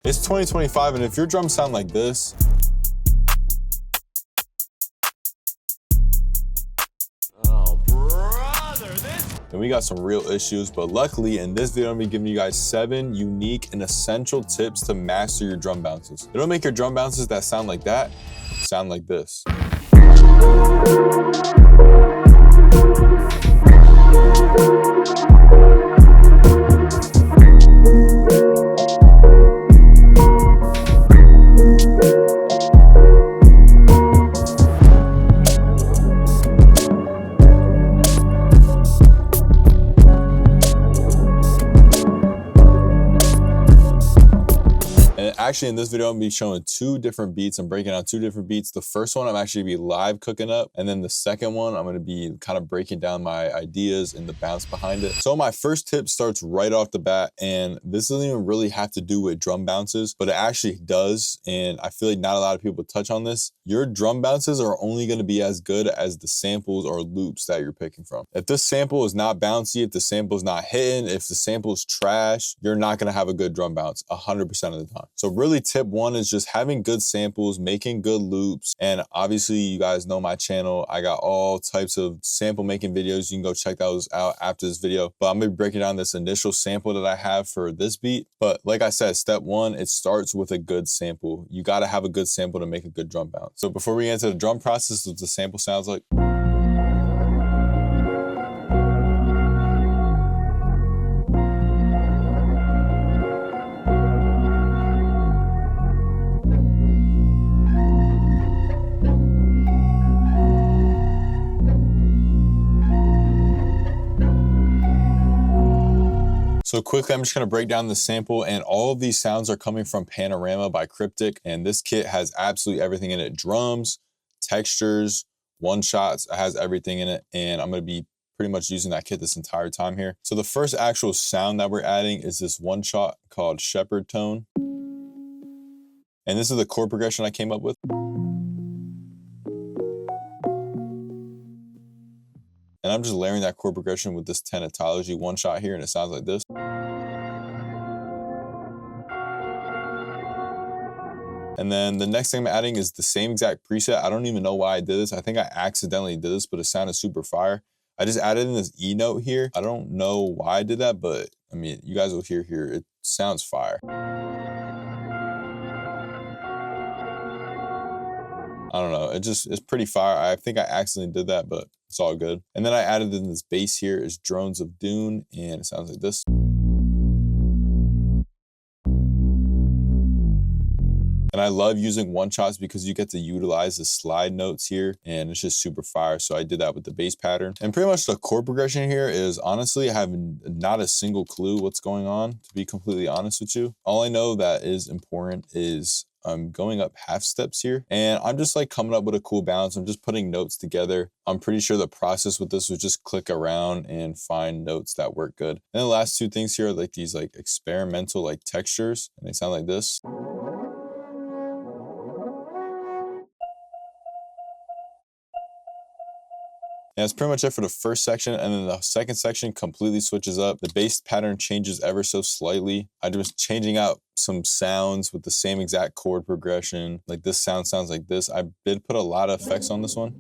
It's 2025, and if your drums sound like this, then we got some real issues. But luckily, in this video, I'm gonna be giving you guys 7 unique and essential tips to master your drum bounces. It'll make your drum bounces that sound like that sound like this. Actually, in this video, I'm gonna be showing 2 different beats. I'm breaking down 2 different beats. The first one I'm actually gonna be live cooking up, and then the second one I'm gonna be kind of breaking down my ideas and the bounce behind it. So my first tip starts right off the bat, and this doesn't even really have to do with drum bounces, but it actually does, and I feel like not a lot of people touch on this. Your drum bounces are only gonna be as good as the samples or loops that you're picking from. If this sample is not bouncy, if the sample is not hitting, if the sample is trash, you're not gonna have a good drum bounce 100% of the time. So really, tip 1 is just having good samples, making good loops. And obviously, you guys know my channel. I got all types of sample making videos. You can go check those out after this video. But I'm gonna be breaking down this initial sample that I have for this beat. But like I said, step 1, it starts with a good sample. You gotta have a good sample to make a good drum bounce. So before we get into the drum process, what the sample sounds like. So quickly, I'm just gonna break down the sample, and all of these sounds are coming from Panorama by Cryptic, and this kit has absolutely everything in it. Drums, textures, one-shots, it has everything in it, and I'm gonna be pretty much using that kit this entire time here. So the first actual sound that we're adding is this one-shot called Shepherd Tone. And this is the chord progression I came up with. And I'm just layering that chord progression with this tenatology one shot here, and it sounds like this. And then the next thing I'm adding is the same exact preset. I don't even know why I did this. I think I accidentally did this, but it sounded super fire. I just added in this E note here. I don't know why I did that, but I mean, you guys will hear here, it sounds fire. I don't know, it's pretty fire. I think I accidentally did that, but it's all good. And then I added in this bass here is Drones of Dune, and it sounds like this. And I love using one-shots because you get to utilize the slide notes here, and it's just super fire. So I did that with the bass pattern. And pretty much the chord progression here is, honestly, I have not a single clue what's going on, to be completely honest with you. All I know that is important is I'm going up half steps here, and I'm just like coming up with a cool bounce. I'm just putting notes together. I'm pretty sure the process with this was just click around and find notes that work good. And the last 2 things here are like these like experimental like textures, and they sound like this. And that's pretty much it for the first section, and then the second section completely switches up. The bass pattern changes ever so slightly. I'm just changing out some sounds with the same exact chord progression. Like this sound sounds like this. I did put a lot of effects on this one.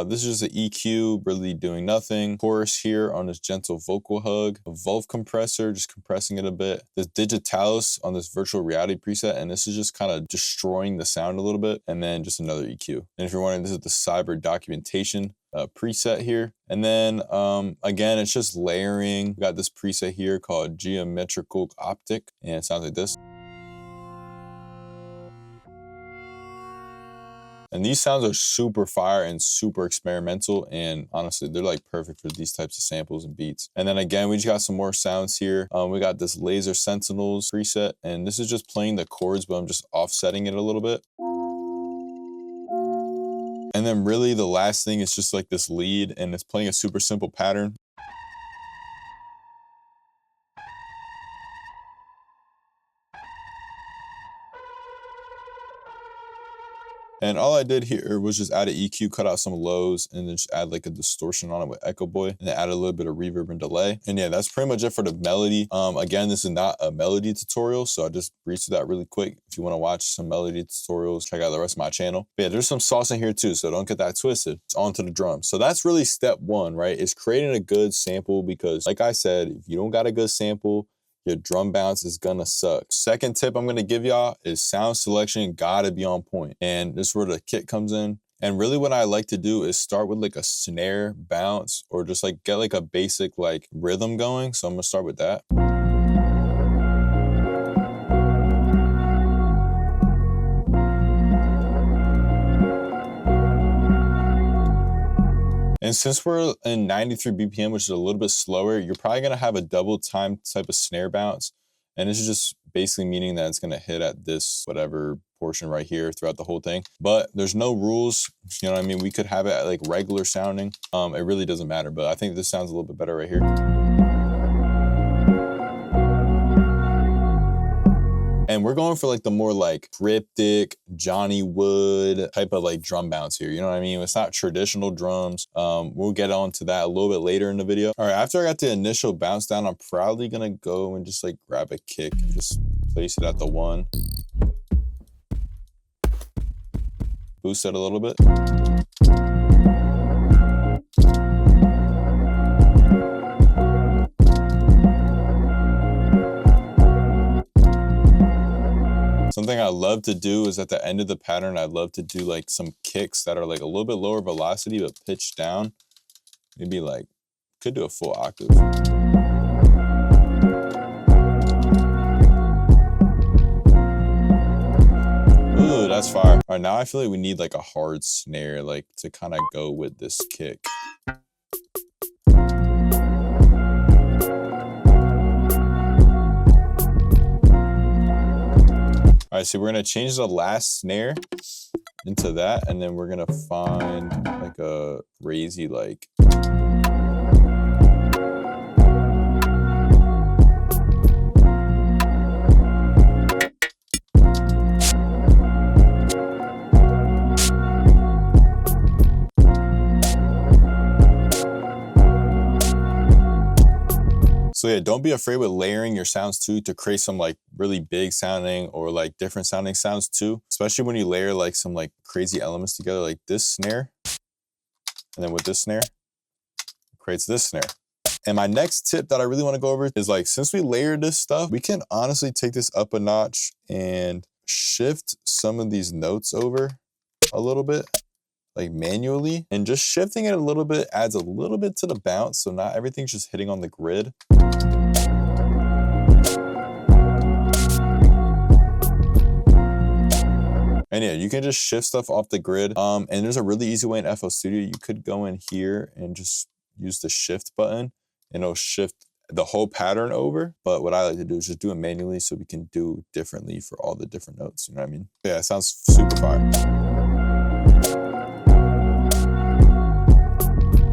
This is just an EQ, really doing nothing. Chorus here on this gentle vocal hug. A Vulve compressor, just compressing it a bit. This Digitalis on this virtual reality preset, and this is just kind of destroying the sound a little bit. And then just another EQ. And if you're wondering, this is the Cyber documentation preset here. And then again, it's just layering. We got this preset here called Geometrical Optic, and it sounds like this. And these sounds are super fire and super experimental, and honestly, they're like perfect for these types of samples and beats. And then again, we just got some more sounds here. We got this Laser Sentinels preset, and this is just playing the chords, but I'm just offsetting it a little bit. And then really the last thing is just like this lead, and it's playing a super simple pattern. And all I did here was just add an EQ, cut out some lows, and then just add like a distortion on it with Echo Boy, and then add a little bit of reverb and delay. And yeah, that's pretty much it for the melody. Again, this is not a melody tutorial, so I just breezed through that really quick. If you want to watch some melody tutorials, check out the rest of my channel. But yeah, there's some sauce in here too, so don't get that twisted. It's onto the drums. So that's really step one, right? Is creating a good sample, because like I said, if you don't got a good sample, your drum bounce is gonna suck. Second tip I'm gonna give y'all is sound selection gotta be on point. And this is where the kit comes in. And really what I like to do is start with like a snare bounce, or just like get like a basic like rhythm going. So I'm gonna start with that. And since we're in 93 BPM, which is a little bit slower, you're probably gonna have a double time type of snare bounce. And this is just basically meaning that it's gonna hit at this whatever portion right here throughout the whole thing. But there's no rules, you know what I mean? We could have it at like regular sounding. It really doesn't matter, but I think this sounds a little bit better right here. And we're going for like the more like cryptic, jonnywood type of like drum bounce here. You know what I mean? It's not traditional drums. We'll get on to that a little bit later in the video. All right, after I got the initial bounce down, I'm probably gonna go and just like grab a kick and just place it at the 1. Boost it a little bit. Something I love to do is at the end of the pattern, I love to do like some kicks that are like a little bit lower velocity, but pitched down. Maybe like, could do a full octave. Ooh, that's fire. All right, now I feel like we need like a hard snare, like to kind of go with this kick. All right, so we're gonna change the last snare into that, and then we're gonna find like a crazy like. So yeah, don't be afraid with layering your sounds too to create some like really big sounding or like different sounding sounds too. Especially when you layer like some like crazy elements together, like this snare, and then with this snare, it creates this snare. And my next tip that I really want to go over is like, since we layered this stuff, we can honestly take this up a notch and shift some of these notes over a little bit, like manually, and just shifting it a little bit adds a little bit to the bounce, so not everything's just hitting on the grid. And yeah, you can just shift stuff off the grid. And there's a really easy way in FL Studio. You could go in here and just use the shift button, and it'll shift the whole pattern over. But what I like to do is just do it manually, so we can do differently for all the different notes. You know what I mean? Yeah, it sounds super fire.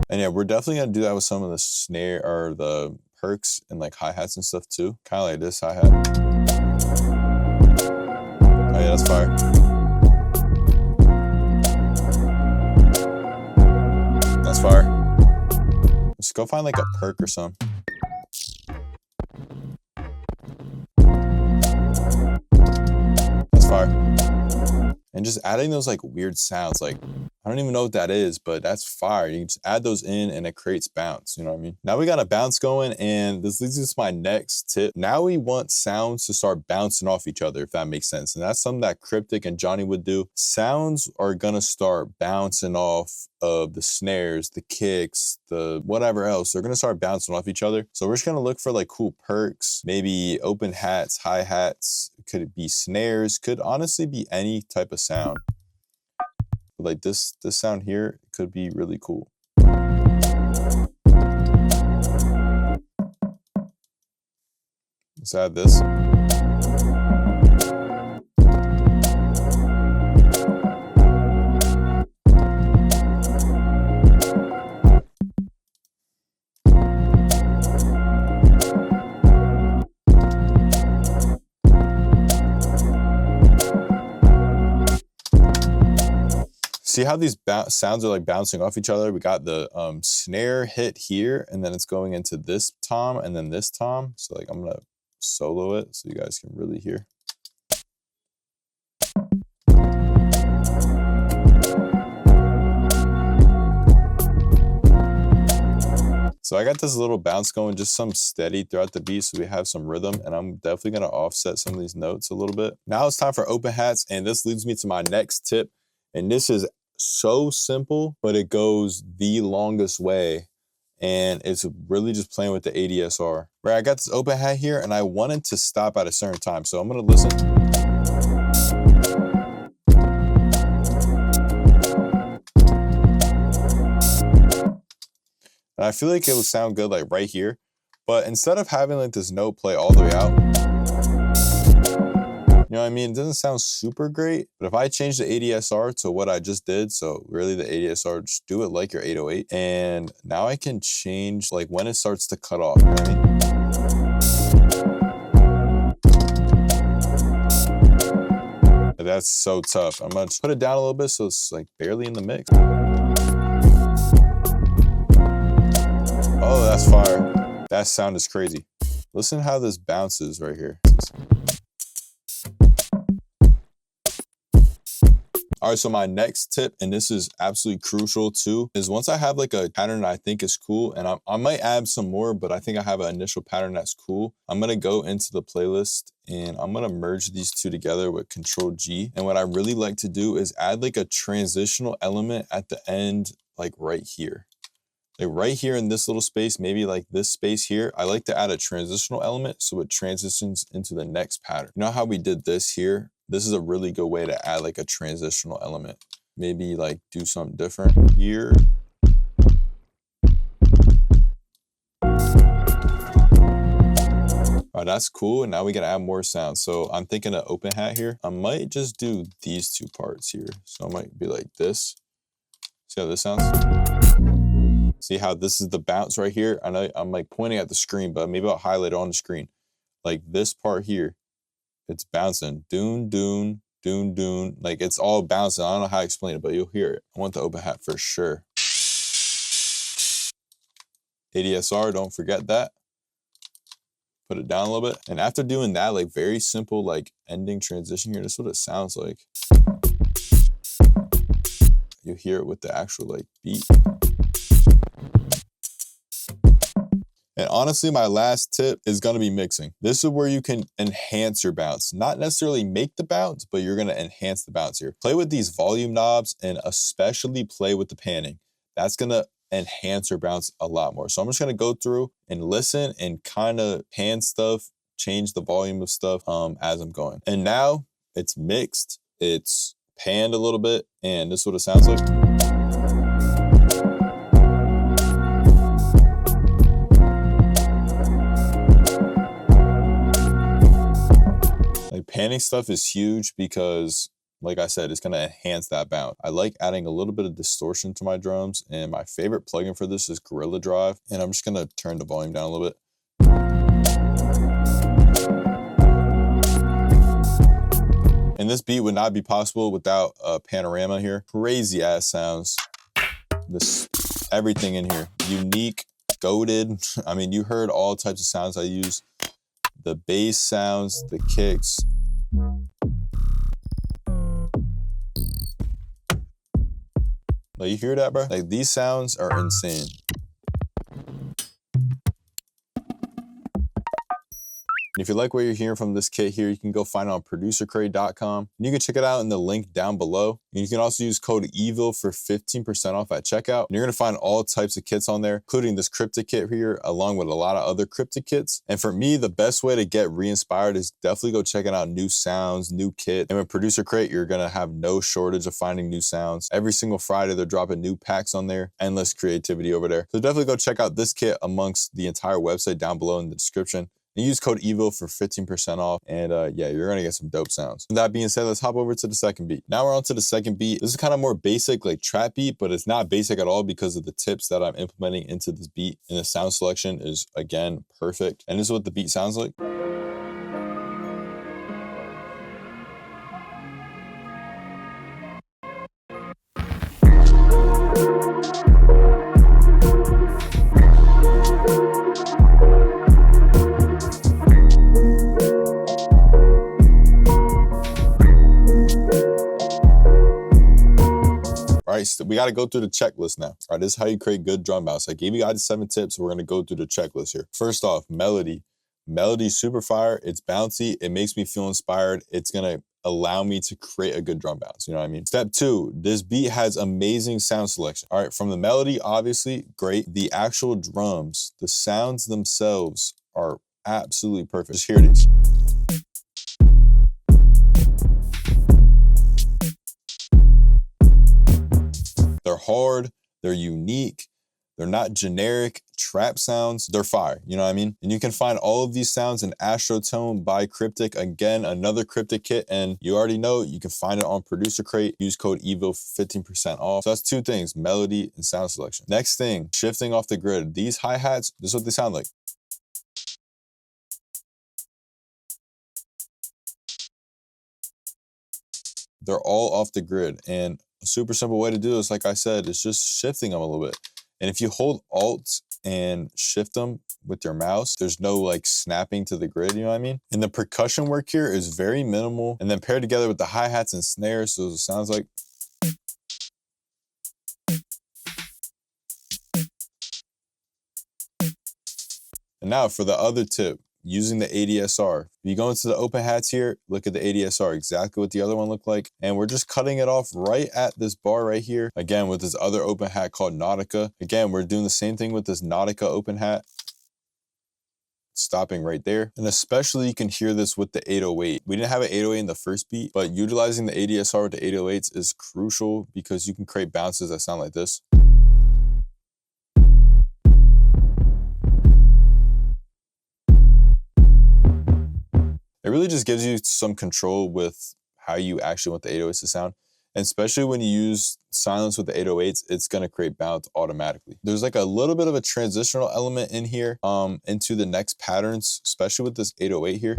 And yeah, we're definitely gonna do that with some of the snare or the perks and like hi-hats and stuff too. Kind of like this hi-hat. Oh yeah, that's fire. That's fire. Let's go find like a perk or something. That's fire. And just adding those like weird sounds, like I don't even know what that is, but that's fire. You can just add those in and it creates bounce, you know what I mean? Now we got a bounce going, and this leads us to my next tip. Now we want sounds to start bouncing off each other, if that makes sense. And that's something that Cryptic and Johnny would do. Sounds are gonna start bouncing off of the snares, the kicks, the whatever else. They're gonna start bouncing off each other. So we're just gonna look for like cool perks, maybe open hats, hi-hats, could be snares, could honestly be any type of sound. Like this sound here could be really cool. Let's add this. See how these sounds are like bouncing off each other? We got the snare hit here, and then it's going into this tom and then this tom. So like I'm gonna solo it so you guys can really hear. So I got this little bounce going, just some steady throughout the beat so we have some rhythm, and I'm definitely gonna offset some of these notes a little bit. Now it's time for open hats, and this leads me to my next tip. And this is so simple, but it goes the longest way. And it's really just playing with the ADSR. Right, I got this open hat here, and I wanted to stop at a certain time. So I'm gonna listen. And I feel like it would sound good like right here. But instead of having like this note play all the way out, you know what I mean? It doesn't sound super great, but if I change the ADSR to what I just did, so really the ADSR, just do it like your 808, and now I can change like when it starts to cut off, you know what I mean? That's so tough. I'm gonna just put it down a little bit so it's like barely in the mix. Oh, that's fire. That sound is crazy. Listen how this bounces right here. All right, so my next tip, and this is absolutely crucial too, is once I have like a pattern that I think is cool, and I might add some more, but I think I have an initial pattern that's cool, I'm gonna go into the playlist and I'm gonna merge these two together with Control G. And what I really like to do is add like a transitional element at the end, like right here. Like right here in this little space, maybe like this space here, I like to add a transitional element so it transitions into the next pattern. You know how we did this here? This is a really good way to add like a transitional element. Maybe like do something different here. All right, that's cool. And now we gotta add more sounds. So I'm thinking an open hat here. I might just do these two parts here. So I might be like this. See how this sounds? See how this is the bounce right here? I know I'm like pointing at the screen, but maybe I'll highlight it on the screen. Like this part here, it's bouncing. Doon, doon, doon, doon. Like it's all bouncing. I don't know how to explain it, but you'll hear it. I want the open hat for sure. ADSR, don't forget that. Put it down a little bit. And after doing that, like very simple, like ending transition here, this is what it sounds like. You'll hear it with the actual like beat. And honestly, my last tip is gonna be mixing. This is where you can enhance your bounce. Not necessarily make the bounce, but you're gonna enhance the bounce here. Play with these volume knobs and especially play with the panning. That's gonna enhance your bounce a lot more. So I'm just gonna go through and listen and kind of pan stuff, change the volume of stuff as I'm going. And now it's mixed, it's panned a little bit, and this is what it sounds like. Like panning stuff is huge because, like I said, it's gonna enhance that bounce. I like adding a little bit of distortion to my drums, and my favorite plugin for this is Gorilla Drive. And I'm just gonna turn the volume down a little bit. And this beat would not be possible without a panorama here. Crazy ass sounds. This, everything in here. Unique, goated. I mean, you heard all types of sounds I use. The bass sounds, the kicks. Like, you hear that, bro? Like, these sounds are insane. And if you like what you're hearing from this kit here, you can go find it on producercrate.com. And you can check it out in the link down below. And you can also use code EVIL for 15% off at checkout. And you're gonna find all types of kits on there, including this cryptic kit here, along with a lot of other cryptic kits. And for me, the best way to get re-inspired is definitely go checking out new sounds, new kit. And with Producer Crate, you're gonna have no shortage of finding new sounds. Every single Friday, they're dropping new packs on there. Endless creativity over there. So definitely go check out this kit amongst the entire website down below in the description. And use code EVIL for 15% off. And yeah, you're gonna get some dope sounds. With that being said, let's hop over to the second beat. Now we're on to the second beat. This is kind of more basic, like trap beat, but it's not basic at all because of the tips that I'm implementing into this beat. And the sound selection is, again, perfect. And this is what the beat sounds like. we got to go through the checklist now. All right, this is how you create good drum bounce. I gave you guys 7 tips. We're going to go through the checklist here. First off, melody. Melody super fire. It's bouncy. It makes me feel inspired. It's going to allow me to create a good drum bounce. You know what I mean? Step 2, this beat has amazing sound selection. All right, from the melody, obviously, great. The actual drums, the sounds themselves are absolutely perfect. Just hear these. They're hard, they're unique, they're not generic trap sounds, they're fire, you know what I mean? And you can find all of these sounds in Astrotone by Cryptic. Again, another Cryptic kit, and you already know you can find it on Producer Crate. Use code EVO for 15% off. So that's 2 things, melody and sound selection. Next thing, shifting off the grid. These hi-hats, this is what they sound like. They're all off the grid, and a super simple way to do this, like I said, is just shifting them a little bit. And if you hold Alt and shift them with your mouse, there's no like snapping to the grid, you know what I mean? And the percussion work here is very minimal, and then paired together with the hi-hats and snares, so it sounds like. And now for the other tip, using the ADSR. If you go into the open hats here, look at the ADSR, exactly what the other one looked like. And we're just cutting it off right at this bar right here. Again, with this other open hat called Nautica. Again, we're doing the same thing with this Nautica open hat. Stopping right there. And especially you can hear this with the 808. We didn't have an 808 in the first beat, but utilizing the ADSR with the 808s is crucial because you can create bounces that sound like this. It really just gives you some control with how you actually want the 808s to sound. And especially when you use silence with the 808s, it's gonna create bounce automatically. There's like a little bit of a transitional element in here into the next patterns, especially with this 808 here.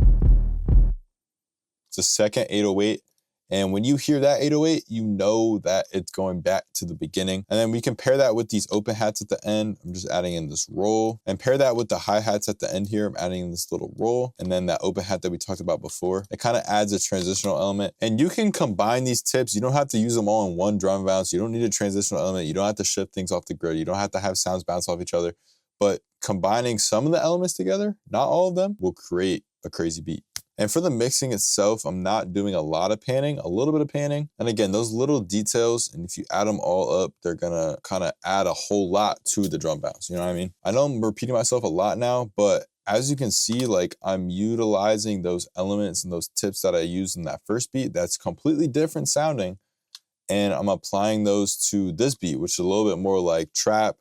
It's a second 808. And when you hear that 808, you know that it's going back to the beginning. And then we can pair that with these open hats at the end. I'm just adding in this roll, and pair that with the hi-hats at the end here. I'm adding in this little roll, and then that open hat that we talked about before. It kind of adds a transitional element. And you can combine these tips. You don't have to use them all in one drum bounce. You don't need a transitional element. You don't have to shift things off the grid. You don't have to have sounds bounce off each other. But combining some of the elements together, not all of them, will create a crazy beat. And for the mixing itself, I'm not doing a lot of panning, a little bit of panning. And again, those little details, and if you add them all up, they're gonna kind of add a whole lot to the drum bounce, you know what I mean? I know I'm repeating myself a lot now, but as you can see, like I'm utilizing those elements and those tips that I used in that first beat that's completely different sounding, and I'm applying those to this beat, which is a little bit more like trap,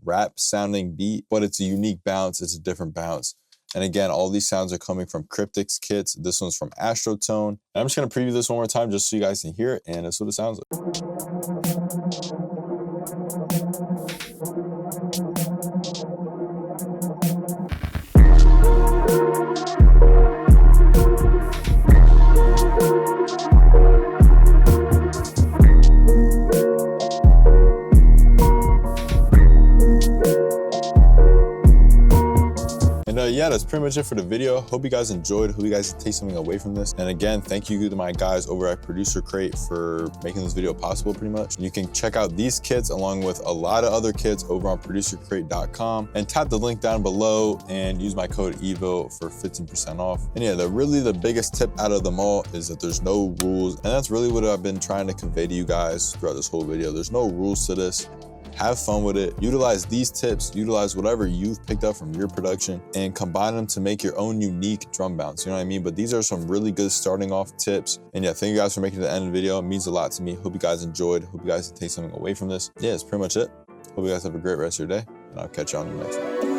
rap sounding beat, but it's a unique bounce, it's a different bounce. And again, all these sounds are coming from Cryptic's kits. This one's from Astrotone. And I'm just gonna preview this one more time just so you guys can hear it, and that's what it sounds like. Yeah, that's pretty much it for the video. Hope you guys enjoyed. Hope you guys take something away from this. And again, thank you to my guys over at Producer Crate for making this video possible pretty much. You can check out these kits along with a lot of other kits over on producercrate.com, and tap the link down below and use my code EVO for 15% off. And yeah, really the biggest tip out of them all is that there's no rules. And that's really what I've been trying to convey to you guys throughout this whole video. There's no rules to this. Have fun with it. Utilize these tips, utilize whatever you've picked up from your production, and combine them to make your own unique drum bounce, you know what I mean? But these are some really good starting off tips. And yeah, thank you guys for making it to the end of the video. It means a lot to me. Hope you guys enjoyed. Hope you guys can take something away from this. Yeah, that's pretty much it. Hope you guys have a great rest of your day, and I'll catch you on the next one.